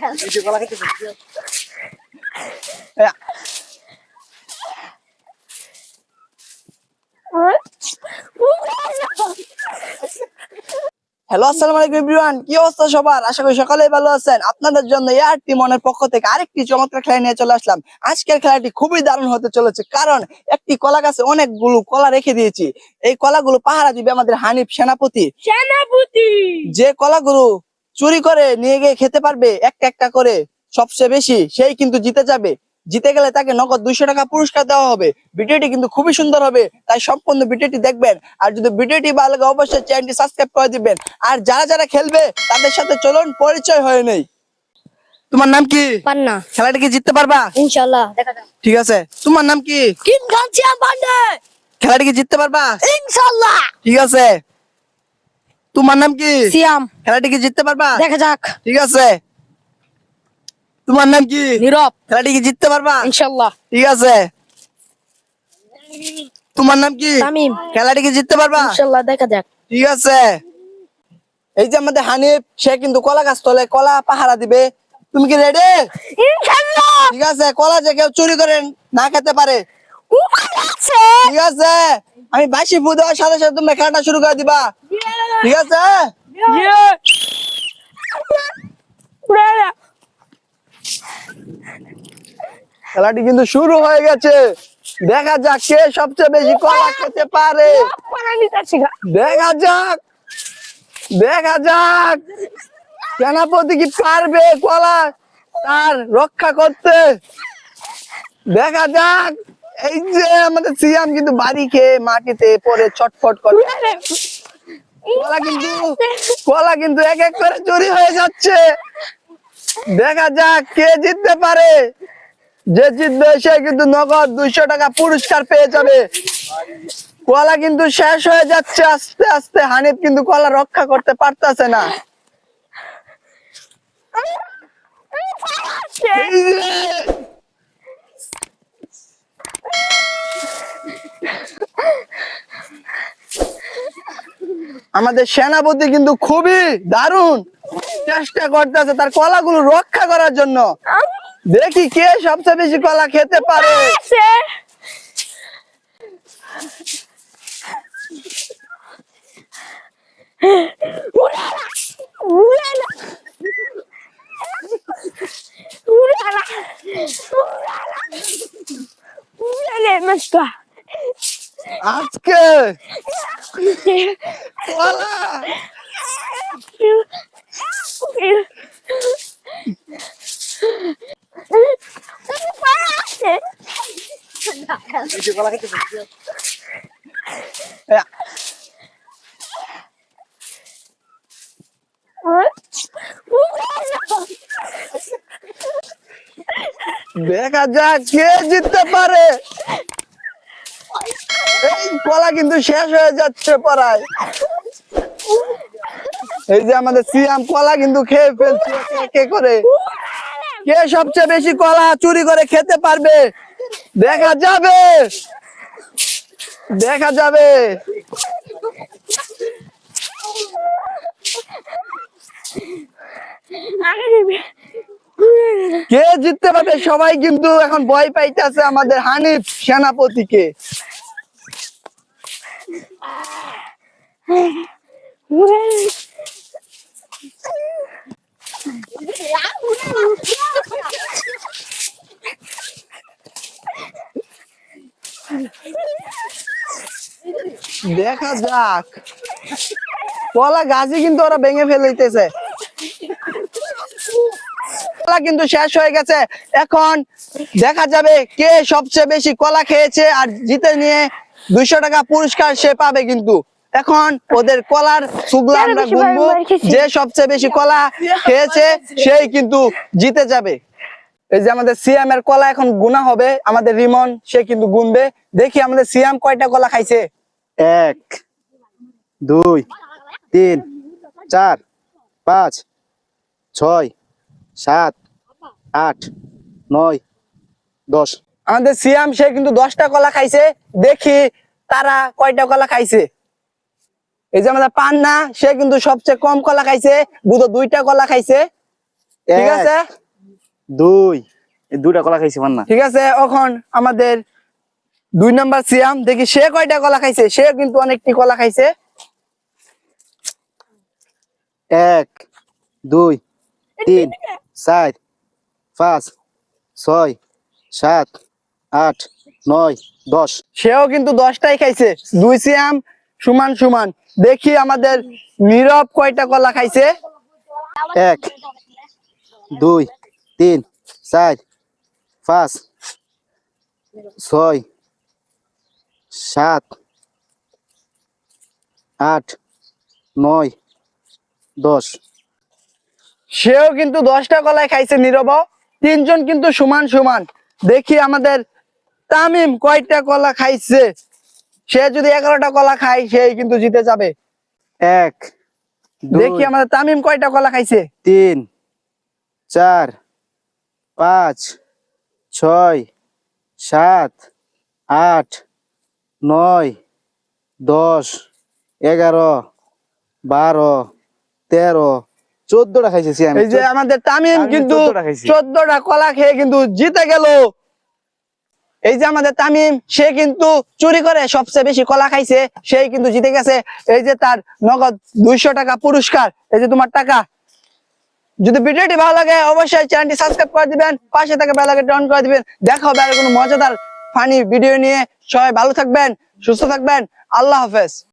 Hello, আসসালামু আলাইকুম everyone. কি অবস্থা সবার? আশা করি সকালেই ভালো আছেন। আপনাদের জন্য এআরটি মনের পক্ষ থেকে আরেকটি চমৎকার খেলা নিয়ে চলে আসলাম। আজকের খেলাটি খুবই দারুণ হতে চলেছে, কারণ একটি কলা গাছে অনেকগুলো কলা রেখে দিয়েছি। এই কলাগুলো পাহারা দিবে আমাদের হানিফ সেনাপতি। যে কলাগুলো চুরি করে নিয়ে গিয়ে খেতে পারবে একটা একটা করে সবচেয়ে বেশি, সেই কিন্তু জিতে যাবে। জিতে গেলে তাকে নগদ 200 টাকা পুরস্কার দেওয়া হবে। ভিডিওটি কিন্তু খুবই সুন্দর হবে, তাই সম্পূর্ণ ভিডিওটি দেখবেন। আর যদি ভিডিওটি ভালো লাগে অবশ্যই চ্যানেলটি সাবস্ক্রাইব করে দিবেন। আর যারা যারা খেলবে তাদের সাথে চলুন পরিচয় হয়ে নেই। তোমার নাম কি? পান্না। খেলাটি কি জিততে পারবা? ইনশাআল্লাহ, দেখা যাক। ঠিক আছে। তোমার নাম কি? কিং খান পান্ডে। খেলাটি কি জিততে পারবা? ইনশাআল্লাহ। ঠিক আছে। তোমার নাম কি? সিয়াম। খেলাটি কি জিততে পারবা? দেখা যাক। ঠিক আছে। তোমার নাম কি? নীরব। খেলাটি কি জিততে পারবা? ইনশাআল্লাহ। ঠিক আছে। তোমার নাম কি? তামিম। খেলাটি কি জিততে পারবা? ইনশাআল্লাহ, দেখা যাক। ঠিক আছে। এই যে আমাদের হানিফ, সে কিন্তু কলা গাছ তলে কলা পাহারা দিবে। তুমি কি রেডি? ইনশাআল্লাহ। ঠিক আছে। কলা যে কেউ চুরি করে না খেতে পারে। ঠিক আছে। আমি বাসি ফু দেওয়ার সাথে সাথে তুমি খেলাটা শুরু করে দিবা। ঠিক আছে। খেলাটি কিন্তু শুরু হয়ে গেছে। দেখা যাক কে সবচেয়ে বেশি কলা খেতে পারে। দেখা যাক, দেখা যাক সেনাপতি কি পারবে কলা তার রক্ষা করতে। দেখা যাক। এই যে আমাদের সিয়াম কিন্তু বাড়ি খেয়ে মাটিতে পড়ে ছটফট করে। কলা কিন্তু এক এক করে চুরি হয়ে যাচ্ছে। দেখা যাক কে জিততে পারে। যে জিতবে সে কিন্তু নগদ 200 টাকা পুরস্কার পেয়ে যাবে। কলা কিন্তু শেষ হয়ে যাচ্ছে আস্তে আস্তে। হানিফ কিন্তু কলা রক্ষা করতে পারতেছে না। আমাদের সেনাপতি কিন্তু খুবই দারুণ চেষ্টা করতেছে তার কলাগুলো রক্ষা করার জন্য। দেখি কে সবচেয়ে বেশি কলা খেতে পারে। আজকে কলা দেখা যাক কে জিততে পারে। এই কলা কিন্তু শেষ হয়ে যাচ্ছে পড়ায়। এই যে আমাদের সিয়াম কলা কিন্তু খেয়ে ফেলছে একে একে করে। কে সবচেয়ে বেশি কলা চুরি করে খেতে পারবে দেখা যাবে, দেখা যাবে। কে জিততে পারবে? সবাই কিন্তু এখন ভয় পাইতেছে আমাদের হানিফ সেনাপতিকে। দেখা যাক। কলা গাছই কিন্তু ওরা ভেঙে ফেলতেছে। কলা কিন্তু শেষ হয়ে গেছে। এখন দেখা যাবে কে সবচেয়ে বেশি কলা খেয়েছে আর জিতে নিয়ে 200 টাকা পুরস্কার সে পাবে। কিন্তু এখন ওদের কলার সুগলা আমরা গুনবো। যে সবচেয়ে বেশি কলা খেয়েছে সেই কিন্তু জিতে যাবে। এই যে আমাদের সিয়াম এর কলা এখন গুনা হবে। আমাদের রিমন সে কিন্তু গুনবে। দেখি আমাদের সিয়াম কয়টা কলা খাইছে। 1 2 3 4 5 6 7 8 9 10। আমাদের সিয়াম সে কিন্তু 10টা কলা খাইছে। দেখি তারা কয়টা কলা খাইছে। এই যে আমাদের পান্না সে কিন্তু সবচেয়ে কম কলা খাইছে, বুধ 2টা কলা খাইছে। ঠিক এক, আছে দুই, এই দুটা কলা খাইছি মান না। ঠিক আছে এখন আমাদের 2 নাম্বার সিয়াম দেখি সে কয়টা কলা খাইছে। সে কিন্তু অনেকটি কলা খাইছে। 1 2 3 4 5 6 7 8 9 10। সেও কিন্তু 10টাই খাইছে। 2 সিয়াম সমান সমান। দেখি আমাদের নীরব কয়টা কলা খাইছে। 1 2 3 4 5 6 7 8 9 10। সেও কিন্তু 10টা কলাই খাইছে নীরব। 3 জন কিন্তু সমান সমান। দেখি আমাদের তামিম কয়টা কলা খাইছে। সে যদি 11টা কলা খায় সেই কিন্তু জিতে যাবে। 1 দেখি 2 আমাদের তামিম কয়টা কলা খাইছে। 3 4 5 6 7 8 9 10 11 12 13 14টা খাইছি আমি। এই যে আমাদের তামিম তামিম কিন্তু 14টা খাইছে। 14টা কলা খেয়ে কিন্তু জিতে গেল। এই যে আমাদের তামিম সে কিন্তু চুরি করে সবচেয়ে বেশি কলা খাইছে, সেই কিন্তু জিতে গেছে। এই যে তার নগদ 200 টাকা পুরস্কার। এই যে তোমার টাকা। যদি ভিডিওটি ভালো লাগে অবশ্যই চ্যানেলটি সাবস্ক্রাইব করে দিবেন, পাশে থাকা বেল আইকনটি অন করে দিবেন। দেখা হবে আর কোনো মজাদার ফানি ভিডিও নিয়ে। সবাই ভালো থাকবেন, সুস্থ থাকবেন। আল্লাহ হাফেজ।